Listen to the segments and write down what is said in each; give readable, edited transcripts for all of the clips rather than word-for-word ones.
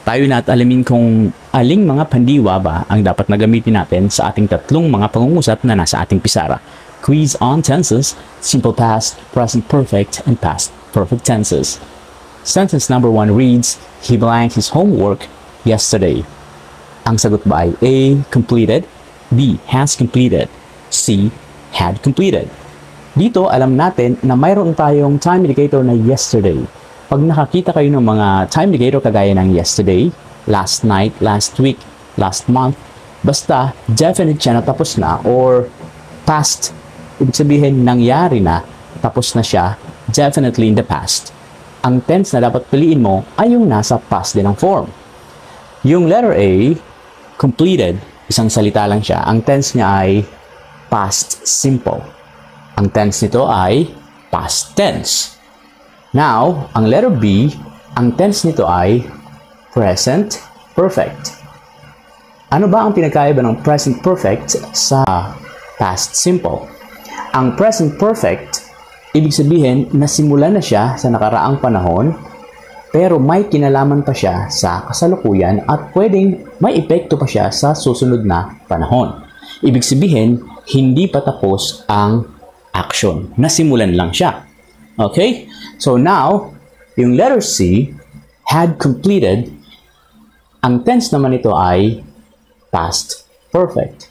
Tayo na at alamin kung aling mga pandiwa ba ang dapat na gamitin natin sa ating tatlong mga pangungusap na nasa ating pisara. Quiz on tenses, simple past, present perfect, and past perfect tenses. Sentence number 1 reads, he blanked his homework yesterday. Ang sagot ba ay A, completed, B, has completed, C, had completed. Dito, alam natin na mayroon tayong time indicator na yesterday. Pag nakakita kayo ng mga time indicator kagaya ng yesterday, last night, last week, last month, basta definite siya na tapos na or past, ibig sabihin nangyari na, tapos na siya, definitely in the past. Ang tense na dapat piliin mo ay yung nasa past din ang form. Yung letter A, completed, isang salita lang siya. Ang tense niya ay past simple. Ang tense nito ay past tense. Now, ang letter B, ang tense nito ay present perfect. Ano ba ang pinagkaiba ng present perfect sa past simple? Ang present perfect, ibig sabihin, nasimulan na siya sa nakaraang panahon, pero may kinalaman pa siya sa kasalukuyan at pwedeng may epekto pa siya sa susunod na panahon. Ibig sabihin, hindi pa tapos ang action. Nasimulan lang siya. Okay? So now, yung letter C, had completed, ang tense naman ito ay past perfect.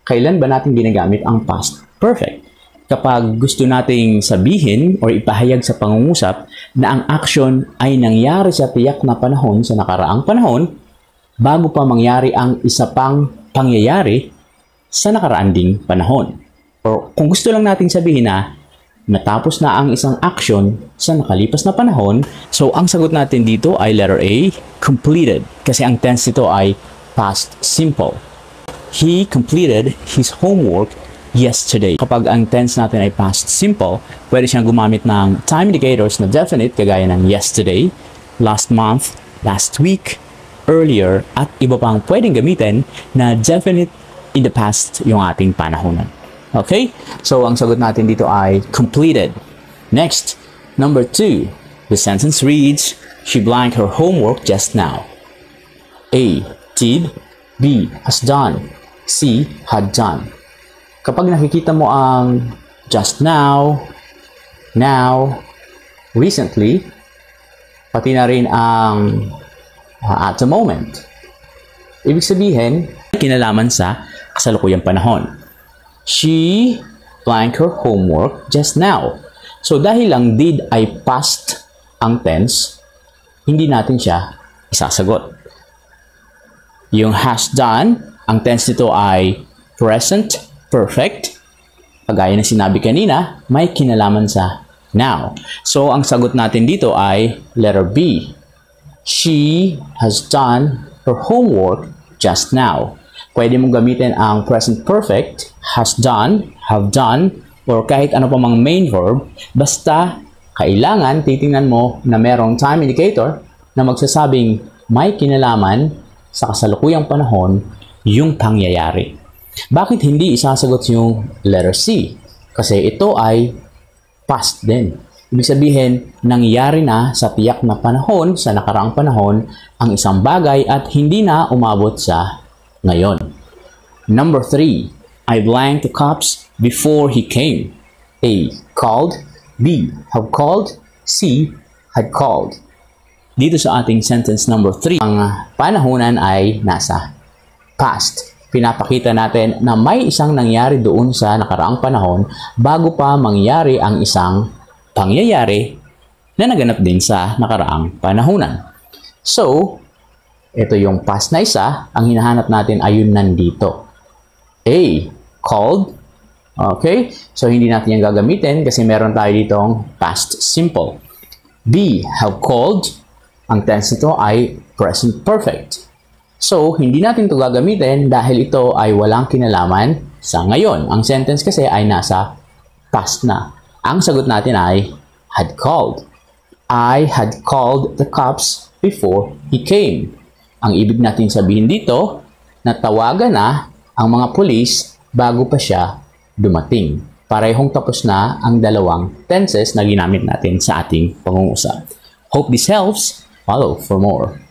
Kailan ba natin ginagamit ang past perfect? Kapag gusto nating sabihin o ipahayag sa pangungusap na ang action ay nangyari sa tiyak na panahon sa nakaraang panahon bago pa mangyari ang isa pang pangyayari sa nakaraan ding panahon. O kung gusto lang nating sabihin na natapos na ang isang action sa nakalipas na panahon, so ang sagot natin dito ay letter A, completed, kasi ang tense nito ay past simple. He completed his homework yesterday. Kapag ang tense natin ay past simple, pwede siyang gumamit ng time indicators na definite kagaya ng yesterday, last month, last week, earlier, at iba pang pwedeng gamitin na definite in the past yung ating panahonan. Okay? So, ang sagot natin dito ay completed. Next, number 2. The sentence reads, she blanked her homework just now. A, did. B, has done. C, had done. Kapag nakikita mo ang just now, recently, pati na rin ang at the moment, ibig sabihin, kinalaman sa kasalukuyang panahon. She blanked her homework just now. So dahil lang did ay past ang tense, hindi natin siya isasagot. Yung has done, ang tense nito ay present perfect, kagaya na sinabi kanina, may kinalaman sa now. So, ang sagot natin dito ay letter B. She has done her homework just now. Pwede mong gamitin ang present perfect, has done, have done, or kahit ano pa mang main verb, basta kailangan titingnan mo na merong time indicator na magsasabing may kinalaman sa kasalukuyang panahon yung pangyayari. Bakit hindi isasagot yung letter C? Kasi ito ay past din. Ibig sabihin, nangyari na sa tiyak na panahon, sa nakaraang panahon, ang isang bagay at hindi na umabot sa ngayon. Number 3. I blanked the cops before he came. A, called. B, have called. C, had called. Dito sa ating sentence number 3, ang panahonan ay nasa past. Pinapakita natin na may isang nangyari doon sa nakaraang panahon bago pa mangyari ang isang pangyayari na naganap din sa nakaraang panahonan. So, ito yung past na isa, ang hinahanap natin ay yun nandito. A, called. Okay? So, hindi natin yung gagamitin kasi meron tayo ditong past simple. B, have called. Ang tense nito ay present perfect. So, hindi natin ito gagamitin dahil ito ay walang kinalaman sa ngayon. Ang sentence kasi ay nasa past na. Ang sagot natin ay had called. I had called the cops before he came. Ang ibig natin sabihin dito, natawagan na ang mga pulis bago pa siya dumating. Parehong tapos na ang dalawang tenses na ginamit natin sa ating pangungusap. Hope this helps. Follow for more.